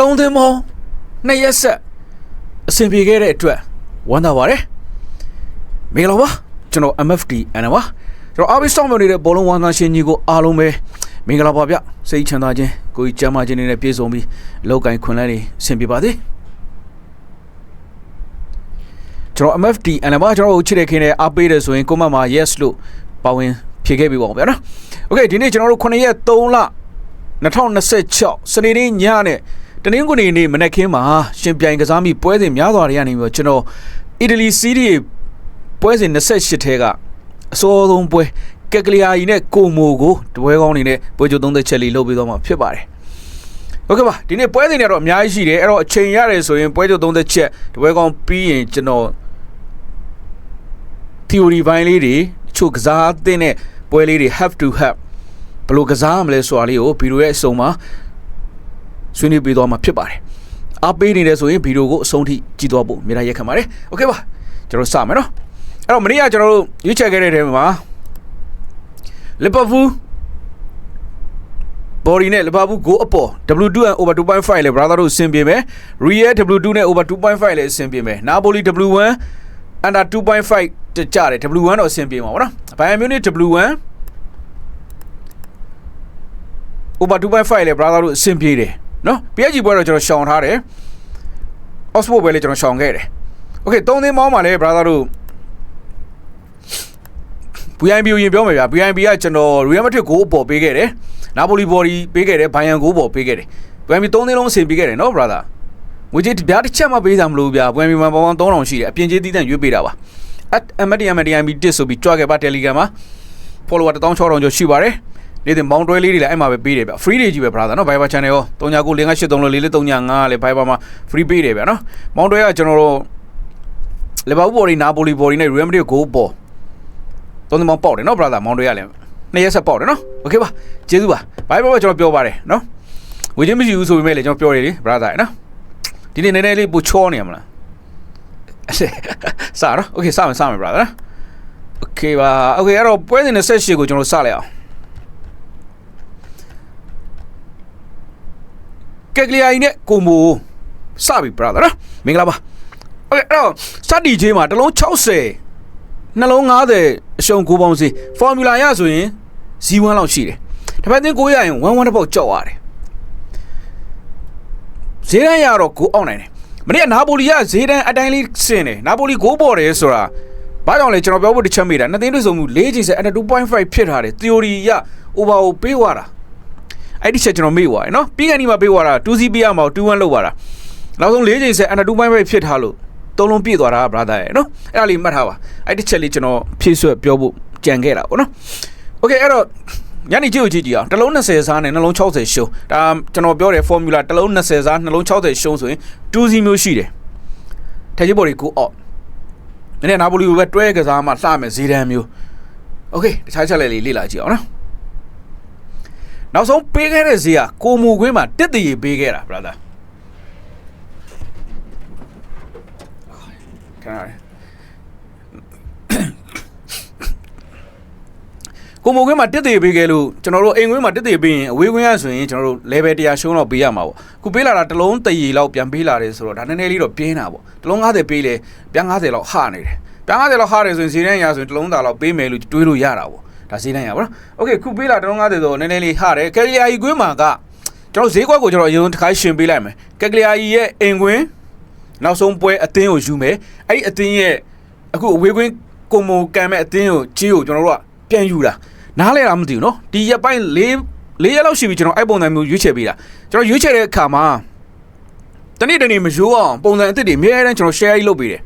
သုံးသင်းမောင်းနှစ်ရက်ဆက်အဆင်ပြေခဲ့တဲ့အတွက်ဝမ်းသာပါတယ်မင်္ဂလာပါကျွန်တော် MFD အန်နာပါကျွန်တော်အားပေးဆောင်မြနေတဲ့ဘောလုံးဝန်သားရှင်ကြီးကိုအားလုံးပဲမင်္ဂလာပါဗျစိတ်ချမ်းသာခြင်းကိုယ်ကျမ်းမာခြင်းနဲ့ပြည့်စုံပြီးလောက်ကင်ခွန်လန်းနေအဆင်ပြေပါသေးကျွန်တော် MFD အန်နာပါကျွန်တော်တို့ချစ်တဲ့ခင်နဲ့အားပေးတယ်ဆိုရင်ကွန်မန့်မှာ yes လို့ပါဝင်ဖြည့်ခဲ့ပြီးပါဦးဗျာနော် Okay ဒီနေ့ကျွန်တော်တို့9ရက်3လ2026စနေနေ့ညနဲ့တနင်္ဂနွေနေ့မနက်ခင်းမှာရှင်ပြိုင်ကစားမိပွဲစဉ်များစွာတွေကနေပြီးတော့ကျွန်တော်အီတလီစီးရီးပွဲစဉ်28ထဲကအစောဆုံးပွဲကက်ကလီယာကြီးနဲ့ကိုမိုကိုတပွဲကောင်းနေနဲ့ပွဲကြို30ချက်လီလုပ်ပြီးတော့မှဖြစ်ပါတယ်။ Okay ပါဒီနေ့ပွဲစဉ်တွေကတော့အများကြီးရှိတယ်အဲ့တော့အချိန်ရတယ်ဆိုရင်ပွဲကြို30ချက်တပွဲကောင်းပြီးရင်ကျွန်တော် theory ဘိုင်းလေးတွေချို့ကစားတဲ့နဲ့ပွဲလေးတွေ have to have ဘယ်လိုကစားမလဲဆိုတာလေးကိုဗီဒီယိုရဲ့အဆုံးမှာဆွေးနွေးပေးသွားမှာဖြစ်ပါတယ်အားပေးနေတယ်ဆိုရင်ဗီဒီယိုကိုအဆုံးထိကြည့်သွားဖို့မြေသားရက်ခံပါတယ်โอเคပါကျွန်တော်စမယ်နော်အဲ့တော့မနေ့ကကျွန်တော်တို့ရွေးချယ်ခဲ့တဲ့ထဲမှာလီဗာပူးဘော်ရီနဲ့လီဗာပူးဂိုးအပေါ် W2 and over 2.5 လေ brother တို့ဆင်ပြေမယ် Real W2 နဲ့ over 2.5 လေဆင်ပြေမယ် Napoli W1 under 2.5 ကြတယ် W1 တော့ဆင်ပြေမှာပေါ့နော် Bayern Munich W1 over 2.5 လေ brother တို့အဆင်ပြေတယ်နော် PSG ပွဲတော့ကျွန်တော်ရှောင်ထားတယ် Oxford ပွဲလည်းကျွန်တော်ရှောင်ခဲ့တယ် Okay 3သင်းမောင်းမှာလည်း brother တို့ VIB ကိုရင်ပြောမယ်ဗျာ VIB ကကျွန်တော် Real Madrid ကိုအပေါ်ပေးခဲ့တယ် Napoli ဘော်ဒီပေးခဲ့တယ် Bayern ကိုပေါ်ပေးခဲ့တယ် VIB 3သင်းလုံးအဆင်ပြေခဲ့တယ်နော် brother ငွေကြေးဗျာတစ်ချက်မှပေးတာမလို့ဗျာ VIB မှာပေါင်း3000ရှိတယ်အပြင်ကြေးသီးသန့်ရွေးပေးတာပါ MDMDMB တစ်ဆိုပြီးကြွခဲ့ပါ Telegram မှာ follower 16000ကျော်ရှိပါတယ်နေ့မောင်းတွဲလေးတွေလည်းအဲ့မှာပဲပေးတယ်ဗျ free တွေကြီးပဲ brother နော် Viber channel ရော3995834433 နဲ့ Viber မှာ free ပေးတယ်ဗျနော်မောင်းတွဲကကျွန်တော်တို့လီဗာပူးဘော်ဒီနာပိုလီဘော်ဒီနဲ့ Real Madrid ကိုပေါ်သုံးသမောင်းပေါက်တယ်နော် brother မောင်းတွဲရလည်းနှစ်ရက်ဆက်ပေါက်တယ်နော် okay ပါကျေးဇူးပါ Viber မှာကျွန်တော်ပြောပါတယ်နော်ဝေချင်းမရှိဘူးဆိုပေမဲ့လည်းကျွန်တော်ပြောတယ်လေ brother နော်ဒီနေ့နည်းနည်းလေးပိုချောနေရမလားစတော့ okay စမယ် brother နော် okay ပါ okay အဲ့တော့ပွဲစဉ်28ကိုကျွန်တော်စလိုက်အောင်ကက်ကလီယာကြီးနဲ့ကိုမိုစပြီ brother နော်မင်္ဂလာပါ okay အဲ့တော့စတီချေးမှာတစ်လုံး60နှလုံး50အရှုံး9ပေါင်းစီ formula ရဆိုရင် Z1 လောက်ရှိတယ်တစ်ဖက်သင်း9ရရင်11တစ်ပေါက်ကြောက်ရတယ်ဈေးတန်းရတော့ကိုအောက်နိုင်တယ်မနေ့ကနာပိုလီကဈေးတန်းအတိုင်းလေးဆင်းတယ်နာပိုလီ9ပေါ်တယ်ဆိုတာဘာကြောင့်လဲကျွန်တော်ပြောဖို့တစ်ချက်မေးတာနှစ်သင်းတွေ့ဆုံမှု4ချိန်ဆက် under 2.5 ဖြစ်ထားတယ် theory ရ over ကိုပေးသွားတာအဲ့ဒီချက်ကျွန်တော်မေ့သွားတယ်နော်ပြီးကနေမှပေးသွားတာ 2C ပေးရမှာ 2-1 လောက်သွားတာနောက်ဆုံး4ချိန်ဆက် under 2.5 ဖြစ်ထားလို့သုံးလုံးပြည့်သွားတာ brother ရဲ့နော်အဲ့ဒါလေးမှတ်ထားပါအဲ့ဒီချက်လေးကျွန်တော်ဖြည့်ဆွတ်ပြောဖို့ကြံခဲ့တာပေါ့နော် okay အဲ့တော့ညနေကြည့်အောင်တစ်လုံး20စားနဲ့နှလုံး60ရှုံးဒါကျွန်တော်ပြောတဲ့ formula တစ်လုံး20စားနှလုံး60ရှုံးဆိုရင် 2C မျိုးရှိတယ်ထက်ကြီးဘော်တွေကိုအော့နည်းနည်းနာပိုလီကိုပဲတွဲကစားမှလှမယ်ဈေးတန်းမျိုး okay တခြားချက်လေးလေ့လာကြည့်အောင်နော်နောက်ဆုံးပေးခဲ့တဲ့ဈေးကကိုမူကွင်းမှာတစ်တရီပေးခဲ့တာ brother ခဏလေးကိုမူကွင်းမှာတစ်တရီပေးခဲ့လို့ကျွန်တော်တို့အိမ်ကွင်းမှာတစ်တရီပေးရင်အဝေးကွင်းရဆိုရင်ကျွန်တော်တို့ level 100ရှုံးတော့ပေးရမှာပေါ့ခုပေးလာတာတစ်လုံးတရီလောက်ပြန်ပေးလာတယ်ဆိုတော့ဒါနည်းနည်းလေးတော့ပြင်းတာပေါ့တစ်လုံး90ပေးလေပြန်90လောက်ဟနေတယ်ပြန်90လောက်ဟတယ်ဆိုရင်ဈေးတန်းရဆိုရင်တစ်လုံးသားလောက်ပေးမယ်လို့တွေးလို့ရတာပေါ့ဒါဈေးတန်းရပါတော့ okay ခုပေးလာတစ်လုံး90ဆိုတော့နည်းနည်းလေးဟတယ်ကက်လီယာကြီးကွင်းမှာကကျွန်တော်ဈေးကွက်ကိုကျွန်တော်အရင်တစ်ခါရှင်းပေးလိုက်မယ်ကက်ကလီယာကြီးရဲ့အိမ်ကွင်းနောက်ဆုံးပွဲအသင်းကိုယူမယ်အဲ့ဒီအသင်းရဲ့အခုအဝေးကွင်းကိုမိုကန်မဲ့အသင်းကိုကြီးကိုကျွန်တော်တို့ကပြန်ယူတာနားလဲတာမသိဘူးနော်ဒီရက်ပိုင်း၄ရက်လောက်ရှိပြီကျွန်တော်အဲ့ပုံစံမျိုးရွေးချယ်ပေးတာကျွန်တော်ရွေးချယ်တဲ့အခါမှာတနေ့မရိုးအောင်ပုံစံအသစ်တွေအများအားကျွန်တော် share လုပ်ပေးတယ်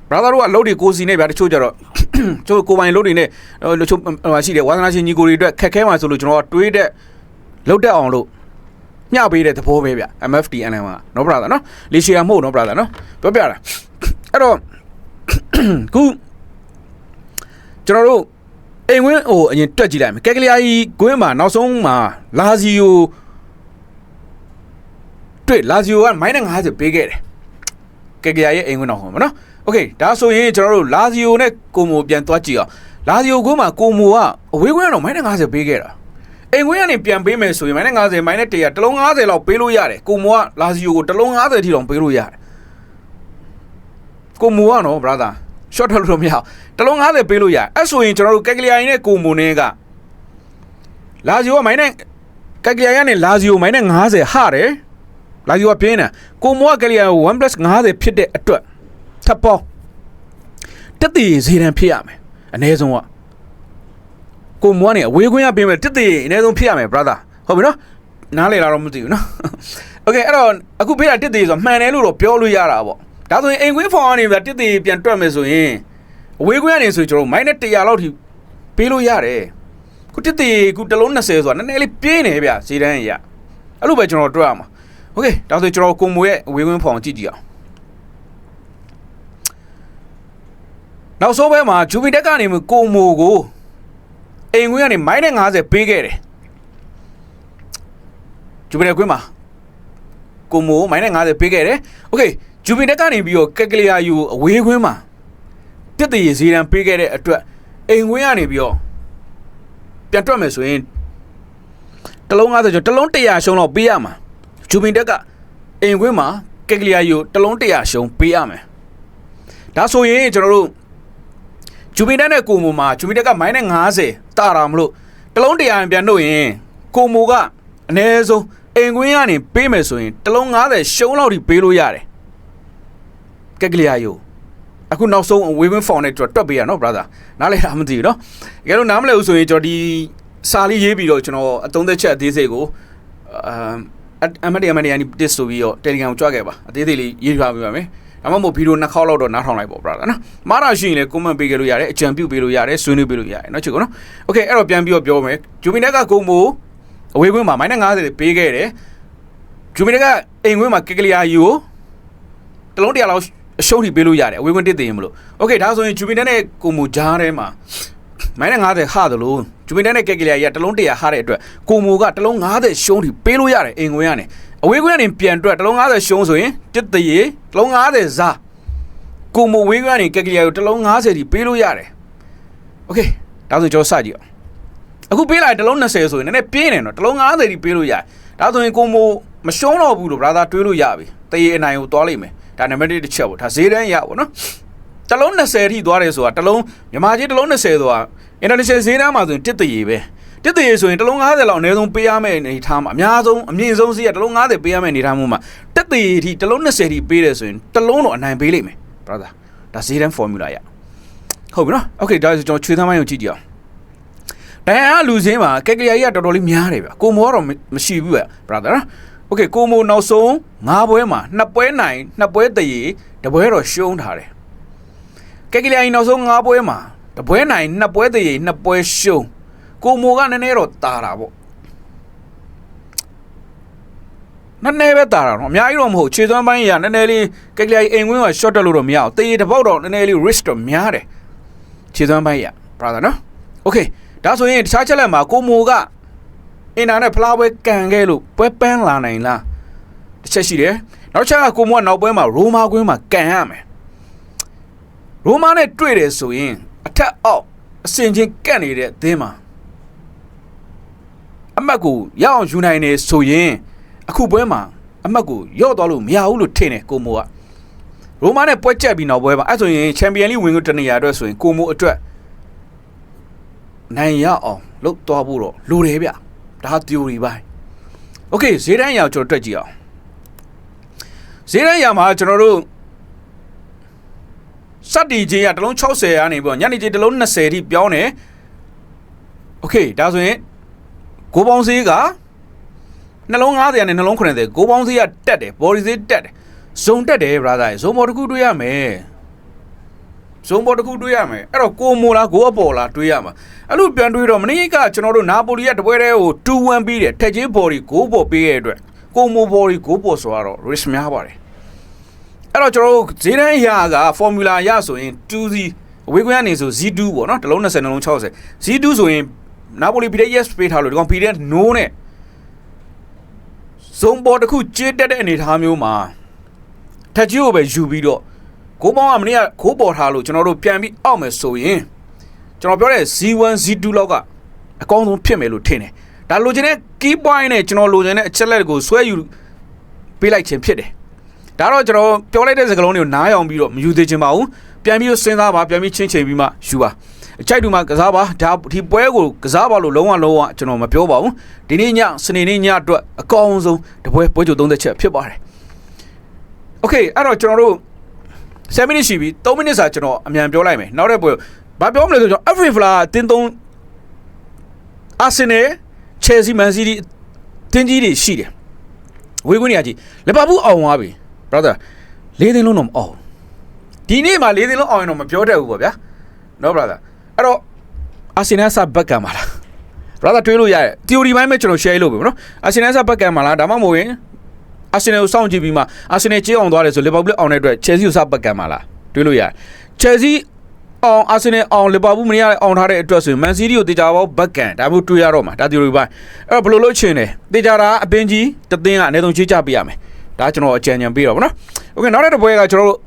brother တို့ကလုပ်တွေကိုစီနဲ့ဗျာတချို့ကြတော့ကျွန်တော်ကိုပိုင်လုပ်တွေနဲ့တချို့ရှိတယ်ဝါသနာရှင်ညီကိုတွေအတွက်ခက်ခဲမှဆိုလို့ကျွန်တော်ကတွေးတဲ့လုပ်တတ်အောင်လို့မျှပေးတဲ့သဘောပဲဗျ MFD အန်လန်မှာနော် brother နော်လီရှီယာမဟုတ်နော် brother နော်ပြောပြတာအဲ့တော့ခုကျွန်တော်တို့အိမ်ဝင်းဟိုအရင်တွက်ကြည့်လိုက်မယ်ကက်ကလီယာကြီးကွင်းမှာနောက်ဆုံးမှာလာဇီယိုတွေ့လာဇီယိုက -50 ပေးခဲ့တယ်ကက်ကလီယာရဲ့အိမ်ဝင်းတော့ဟောမနော် okay ဒါဆိုရင်ကျွန်တော်တို့လာဇီယိုနဲ့ကိုမိုပြန်သွားကြည့်အောင်လာဇီယိုကွင်းမှာကိုမိုကအဝေးကွင်းတော့ -50 ပေးခဲ့တာ အိမ်ခွင်းကနေပြန်ပေးမယ်ဆိုရင်မိုင်းနဲ့90မိုင်းနဲ့100တလုံး90လောက်ပေးလို့ရတယ်ကိုမိုကလာစီယိုကိုတလုံး90ထိတောင်ပေးလို့ရတယ်ကိုမိုကနော် brother short ထွက်လို့မရတလုံး90ပေးလို့ရအဲ့ဆိုရင်ကျွန်တော်တို့ကက်ကလီယာရင်းနဲ့ကိုမိုနဲ့ကလာစီယိုကမိုင်းနဲ့ကက်ကလီယာရနဲ့လာစီယိုမိုင်းနဲ့90ဟာတယ်လာစီယိုကပြင်းတယ်ကိုမိုကကက်ကလီယာကို 1+50 ဖြစ်တဲ့အတွက်ထပ်ပေါတက်တည်ဈေးတန်းဖြစ်ရမယ်အနည်းဆုံးကကိုမွားနေအဝေးခွင့်ရပြင်မဲ့တက်တည်အနည်းဆုံးဖြစ်ရမယ် brother ဟုတ်ပြီနော်နားလေလာတော့မသိဘူးနော် okay အဲ့တော့အခုဖေးတာတက်တည်ဆိုမှန်တယ်လို့တော့ပြောလို့ရတာပေါ့ဒါဆိုရင်အိမ်ခွင်းဖောင်ကနေပြတက်တည်ပြန်တွက်မယ်ဆိုရင်အဝေးခွင့်ရနေဆိုကျွန်တော်မိုင်းနဲ့100လောက်ထိပေးလို့ရတယ်ခုတက်တည်ခုတလုံး20ဆိုတာနည်းနည်းလေးပြင်းနေဗျဈေးတန်းရအဲ့လိုပဲကျွန်တော်တွက်ရမှာ okay ဒါဆိုကျွန်တော်ကိုမိုရဲ့အဝေးခွင့်ဖောင်ကြည့်ကြည့်အောင်နောက်ဆုံးပဲမှာဂျူပီတက်ကနေကိုမိုကိုအိမ်ခွင်းကနေမိုင်းနဲ့90ပေးခဲ့တယ်ဂျူပီတက်ခွင်းမှာကိုမိုမိုင်းနဲ့90ပေးခဲ့တယ်โอเคဂျူပီတက်ကနေပြီးတော့ကက်ကလီယာယူအဝေးခွင်းမှာတက်တည်ဈေးတန်းပေးခဲ့တဲ့အတွက်အိမ်ခွင်းကနေပြီးတော့ပြန်တွက်မယ်ဆိုရင်တလုံး90ကျော်တလုံး100ရှုံးတော့ပေးရမှာဂျူပီတက်ကအိမ်ခွင်းမှာကက်ကလီယာယူတလုံး100ရှုံးပေးရမယ်ဒါဆိုရင်ကျွန်တော်တို့ဂျူပီတက်နဲ့ကိုမိုမှာဂျူပီတက်ကမိုင်းနဲ့90တာတာမလို့တလုံး100ပြန်နှုတ်ရင်ကိုမိုကအနည်းဆုံးအိမ်ခွင်းကနေပေးမယ်ဆိုရင်တလုံး90ရှုံးလောက်ထိပေးလို့ရတယ်ကက်ကလီယာယူအခုနောက်ဆုံးဝေးဝင်းဖောင်နဲ့တွက်ပေးရနော် brother နားလည်တာမသိဘူးနော်တကယ်လို့နားမလည်ဘူးဆိုရင်ကျွန်တော်ဒီစာလေးရေးပြီးတော့ကျွန်တော်အသုံးသက်ချက်အသေးစိတ်ကိုအမတ်ဒီတစ်ဆိုပြီးတော့ Telegram ကိုကြွခဲ့ပါအသေးသေးလေးရေးထားပေးပါမယ်ဒါမှမဟုတ်ဗီဒီယို2ခေါက်လောက်တော့နားထောင်လိုက်ပေါ့ brother နော်မားတာရှိရင်လည်း comment ပေးကြလို့ရတယ်အကြံပြုပေးလို့ရတယ်ဆွေးနွေးပေးလို့ရတယ်နော်ချစ်ကောနော် okay အဲ့တော့ပြန်ပြီးတော့ပြောမယ်ဂျူမီနက်ကကိုမိုအဝေးခွင်းမှာမိုင်းနဲ့90ပေးခဲ့တယ်ဂျူမီနက်ကအိမ်ခွင်းမှာကက်ကလီယာယူကိုတလုံး100လောက်အရှုံးထိပေးလို့ရတယ်အဝေးခွင်းတစ်သိရင်မလို့ okay ဒါဆိုရင်ဂျူမီနက်နဲ့ကိုမိုဂျားထဲမှာမိုင်းနဲ့90ဟာတယ်လို့ဂျူမီနက်နဲ့ကက်ကလီယာကြီးကတလုံး100ဟာတဲ့အတွက်ကိုမိုကတလုံး90ရှုံးထိပေးလို့ရတယ်အိမ်ခွင်းကနေအဝေးခွင်းကနေပြန်တွက်တလုံး90ရှုံးဆိုရင်တစ်သိရတလုံး90ဇာကိုမိုဝေးခွင်းကနေကက်ကလီယာကိုတလုံး90ထိပေးလို့ရတယ် okay ဒါဆိုကျွန်တော်စကြည့်အောင်အခုပေးလိုက်တလုံး20ဆိုရင်နည်းနည်းပြင်းနေတော့တလုံး90ထိပေးလို့ရတယ်ဒါဆိုရင်ကိုမိုမရှုံးတော့ဘူးလို့ brother တွေးလို့ရပြီတရေအနိုင်ကိုသွားလိမ့်မယ်ဒါနံပါတ်1တစ်ချက်ပေါ့ဒါဈေးတန်းရပေါ့နော်တလုံး20ထိသွားတယ်ဆိုတာတလုံးမြန်မာကြီးတလုံး20ဆိုတာ international ဈေးတန်းမှာဆိုရင်တစ်တရေပဲတစ်တရေဆိုရင်တလုံး90လောက်အနည်းဆုံးပေးရမယ့်အနေထားမှာအများဆုံးအမြင့်ဆုံးဈေးကတလုံး90ပေးရမယ့်အနေထားမျိုးမှာတစ်တရေထိတလုံး20ထိပေးတယ်ဆိုရင်တလုံးတော့အနိုင်ပေးလိမ့်မယ် brother ဒါဈေးတန်း formula ရဟုတ်ပြီနော် okay ဒါဆိုကျွန်တော်ချွေးသမ်းပိုင်းကိုကြည့်ကြည့်အောင်ဒိုင်ယာလူစင်းမှာကက်ကလီယာကြီးကတော်တော်လေးများတယ်ဗျကိုမိုကတော့မရှိဘူးဗျ brother နော် okay ကိုမိုနောက်ဆုံး9ပွဲမှာ2ပွဲနိုင်2ပွဲတရေတပွဲတော့ရှုံးထားတယ်ကက်ကလီယာကြီးနောက်ဆုံး9ပွဲမှာတပွဲနိုင်2ပွဲတရေ2ပွဲရှုံးကိုမိုကနည်းနည်းတော့တာတာပေါ့နည်းနည်းပဲတာတာနော်အများကြီးတော့မဟုတ်ခြေသွမ်းပိုင်းရနည်းနည်းလေးကက်ကလီယာကြီးအိမ်ဝင်းက short တက်လို့တော့မရအောင်တရေတစ်ပေါက်တော့နည်းနည်းလေး risk တော့များတယ်ခြေသွမ်းပိုင်းရ brother နော် okay ဒါဆိုရင်တခြားချက်လက်မှာကိုမိုကအင်တာနက်ဖလားပွဲကန်ခဲ့လို့ပွဲပန်းလာနိုင်လားတစ်ချက်ရှိတယ်နောက်ချက်ကကိုမိုကနောက်ပွဲမှာရိုမာကွင်းမှာကန်ရမယ်ရိုမာနဲ့တွေ့တယ်ဆိုရင်အထက်အောက်အစင်ချင်းကန့်နေတဲ့အသင်းမှာအမတ်ကိုရအောင်ယူနိုင်နေဆိုရင်အခုပွဲမှာအမတ်ကိုရော့သွားလို့မရဘူးလို့ထင်တယ်ကိုမိုကရိုမာနဲ့ပွဲချက်ပြီးနောက်ပွဲမှာအဲ့ဆိုရင်ချန်ပီယံလိဝင်ကိုတနေရာအတွက်ဆိုရင်ကိုမိုအတွက်နိုင်ရအောင်လုပ်သွားဖို့တော့လိုတယ်ဗျဒါ theory ပိုင်း okay ဈေးတန်းရအောင်ကျွန်တော်တွက်ကြည့်အောင်ဈေးတန်းရမှာကျွန်တော်တို့စက်တီချင်းကတလုံး60ကနေပြီးညနေချင်းတလုံး20ထိပြောင်းတယ် okay ဒါဆိုရင်ကိုပေါင်းဈေးကနှလုံး90နဲ့နှလုံး90ကိုပေါင်းဈေးကတက်တယ် body ဈေးတက်တယ်ဇုံတက်တယ် brother ဇုံပေါ်တစ်ခုတွေးရမယ်ဇုံပေါ်တစ်ခုတွေးရမယ်အဲ့တော့ကိုမိုလားကိုအပေါ်လားတွေးရမှာအဲ့လိုပြန်တွေးတော့မနေ့ကကျွန်တော်တို့နာပိုလီကတပွဲတည်းကို2-1ပြီးတယ်ထက်ချင်းဘော်ဒီဂိုးပေါ်ပေးရတဲ့အတွက်ကိုမိုဘော်ဒီဂိုးပေါ်ဆိုတော့ risk များပါတယ်အဲ့တော့ကျွန်တော်တို့ဈေးတန်းရက formula ရဆိုရင် 2C အဝေးကွင်းကနေဆို Z2 ပေါ့နော်တလုံး20နှလုံး60 Z2 ဆိုရင်နာပိုလီ PDS ပေးထားလို့ဒီကောင် PDS no နဲ့ဇုံပေါ်တစ်ခုကြေးတက်တဲ့အနေအထားမျိုးမှာထက်ကြီးကိုပဲယူပြီးတော့ကိုပေါင်းကမနေ့ကခိုးပေါ်ထားလို့ကျွန်တော်တို့ပြန်ပြီးအောက်မယ်ဆိုရင်ကျွန်တော်ပြောတဲ့ Z1 Z2 လောက်ကအကောင်းဆုံးဖြစ်မယ်လို့ထင်တယ် ဒါလိုချင်တဲ့ key point နဲ့ကျွန်တော်လိုချင်တဲ့အချက်လက်ကိုဆွဲယူပေးလိုက်ခြင်းဖြစ်တယ်ဒါတော့ကျွန်တော်ပြောလိုက်တဲ့စကားလုံးတွေကိုနားယောင်ပြီးတော့မယူသေးချင်ပါဘူးပြန်ပြီးစဉ်းစားပါပြန်ပြီးချင်းချိန်ပြီးမှယူပါအကြိုက်တူမှာကစားပါဒါဒီပွဲကိုကစားပါလို့လုံးဝကျွန်တော်မပြောပါဘူးဒီနေ့ညစနေနေ့ညအတွက်အကောင်းဆုံးတပွဲကြို30ချက်ဖြစ်ပါတယ်โอเคအဲ့တော့ကျွန်တော်တို့7 minutes ရှိပြီ3 minutes စာကျွန်တော်အမြန်ပြောလိုက်မယ်နောက်တဲ့ပွဲဘာပြောမလဲဆိုကျွန်တော် Every Fla တင်းသုံး Arsenal Chelsea Man City တင်းကြီးတွေရှိတယ်ဝေးကွင်းနေရာကြီးလီဗာပူးအောင်သွားပြီ brother 4 သိန်းလုံးတော့မအောင်ဒီနေ့မှာ4 သိန်းလုံးအောင်ရင်တော့မပြောတတ်ဘူးပေါ့ဗျာနော် brother အဲ့တော့ Arsenal စဘက်ကံပါလား brother တွေးလို့ရတယ် theory ပိုင်းပဲကျွန်တော် share လုပ်ပြီနော် Arsenal စဘက်ကံပါလားဒါမှမဟုတ်ရင် Arsenal ကိုစောင့်ကြည့်ပြီးမှ Arsenal ကြေးအောင်သွားတယ်ဆိုလီဗာပူးအောင်တဲ့အတွက် Chelsea ကိုစဘက်ကံပါလားတွေးလို့ရတယ် Chelsea အောင် Arsenal အောင်လီဗာပူးမနေ့ကအောင်ထားတဲ့အတွက်ဆိုရင် Man City ကိုတေချာပေါဘက်ကံဒါမျိုးတွေးရတော့မှာဒါ theory ပိုင်းအဲ့တော့ဘယ်လိုလုပ်ချင်လဲတေချာတာအပင်ကြီးတသင်းကအနည်းဆုံးချေးချပေးရမယ်ဒါကျွန်တော်အကြံဉာဏ်ပေးတော့ဗောနော် Okay နောက်တဲ့ပွဲကကျွန်တော်တို့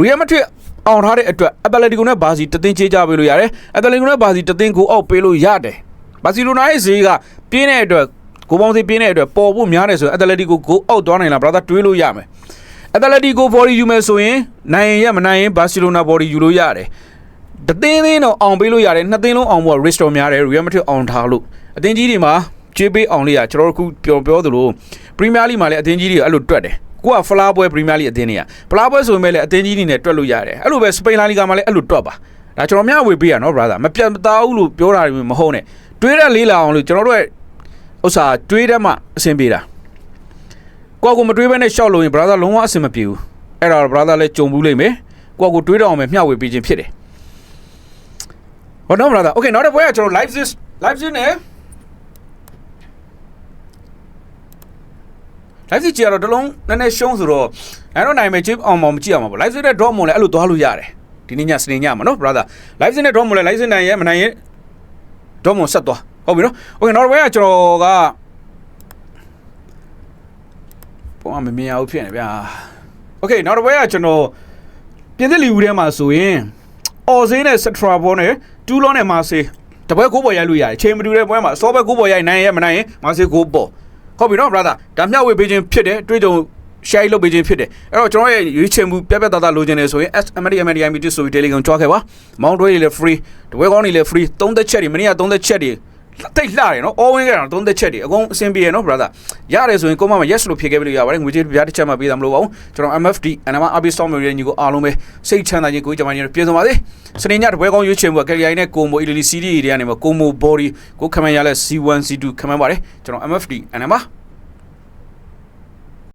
Real Madrid အောင်ထားတဲ့အတွက် Atletico နဲ့ Barca တသင်းချေးချပေးလို့ရတယ် Atletico နဲ့ Barca တသင်းကိုအောက်ပေးလို့ရတယ် Barcelona ရဲ့ဈေးကပြင်းတဲ့အတွက်ကိုပေါင်းစီပြင်းတဲ့အတွက်ပေါ်ဖို့များတယ်ဆိုရင် Atletico ကိုအောက်သွားနိုင်လား brother တွေးလို့ရမယ် Atletico body ယူမယ်ဆိုရင်နိုင်ရင်မနိုင်ရင် Barcelona body ယူလို့ရတယ်တသင်းတော့အောင်ပေးလို့ရတယ်နှစ်သင်းလုံးအောင်ဖို့ risk တော့များတယ် Real Madrid အောင်ထားလို့အသင်းကြီးတွေမှာချေးပေးအောင်လေးရကျွန်တော်တို့ခုပြောသလို Premier League မှာလည်းအသင်းကြီးတွေအဲ့လိုတွက်တယ်ကိုကဖလားပွဲ Premier League အသင်းတွေကဖလားပွဲဆိုရင်လည်းအသင်းကြီးတွေနဲ့တွက်လို့ရတယ်အဲ့လိုပဲ Spain La Liga မှာလည်းအဲ့လိုတွက်ပါဒါကျွန်တော်မျှဝေပေးရနော် brother မပြတ်မသားဘူးလို့ပြောတာတွေမဟုတ်နဲ့တွေးတဲ့လေးလာအောင်လို့ကျွန်တော်တို့ရဲ့ဥစ္စာတွေးတဲ့မှအဆင်ပြေတာကိုမတွေးဘဲနဲ့ရှောက်လို့ရင် brother လုံးဝအဆင်မပြေဘူးအဲ့ဒါတော့ brother လည်းကြုံဘူးလိမ့်မယ်ကိုတွေးတော့အောင်ပဲမျှဝေပေးခြင်းဖြစ်တယ်ဟုတ်တော့ brother okay နောက်တစ်ပွဲကကျွန်တော် liveနဲ့ live ကြည့်ရတော့တလုံးနည်းနည်းရှုံးဆိုတော့အဲ့တော့နိုင်မယ်ချစ်အောင်မကြည့်အောင်ပါ live နဲ့ drop မလဲအဲ့လိုသွားလို့ရတယ်ဒီနေ့ညစနေညမှာနော် brother live နဲ့ drop မလဲ live နိုင်ရဲ့မနိုင်ရဲ့ drop မဆက်သွားဟုတ်ပြီနော် okay နောက်တစ်ပွဲကကျွန်တော်ကပုံအမမြင်အောင်ဖြစ်နေဗျာ okay နောက်တစ်ပွဲကကျွန်တော်ပြင်သစ်လီဂူထဲမှာဆိုရင်အော်ဈေးနဲ့ Strasbourg နဲ့တူးလောနဲ့မာဆေးတပွဲကိုပေါ်ရိုက်လို့ရတယ်ချိန်မတူတဲ့ပွဲမှာစောပဲကိုပေါ်ရိုက်နိုင်ရဲ့မနိုင်ရင်မာဆေးကိုပေါ်ဟုတ်ပြီနော် brother ဒါမျှဝေပေးခြင်းဖြစ်တယ်တွေ့ကြုံ share လုပ်ပေးခြင်းဖြစ်တယ်အဲ့တော့ကျွန်တော်ရဲ့ရွေးချယ်မှုပြတ်သားလိုချင်တယ်ဆိုရင် SMDMDIMT ဆိုပြီး Telegram ကြွားခဲ့ပါမောင်းတွဲတွေလည်း free တပွဲကောင်းတွေလည်း free 30ချက်တွေမနေ့က30ချက်တွေတိတ်လှတယ်နော် all win က30ချက်တွေအကုန်အဆင်ပြေရနော် brother ရတယ်ဆိုရင်ကိုမမ yes လို့ဖြေခဲ့ပြီးလို့ရပါတယ်ငွေကြေးပြားတစ်ချက်မှပေးတာမလို့ပါဘူးကျွန်တော် MFD NMA Abi Storm ရဲ့ညီကိုအားလုံးပဲစိတ်ချမ်းသာခြင်းကိုကြမှာညီပြေဆုံးပါစေစနေညတပွဲကောင်းရွေးချယ်မှုက KRI နဲ့ကိုမို Italy CD တွေကနေမှာကိုမို body ကိုခမန်ရလဲ C1 C2 ခမန်ပါတယ်ကျွန်တော် MFD NMA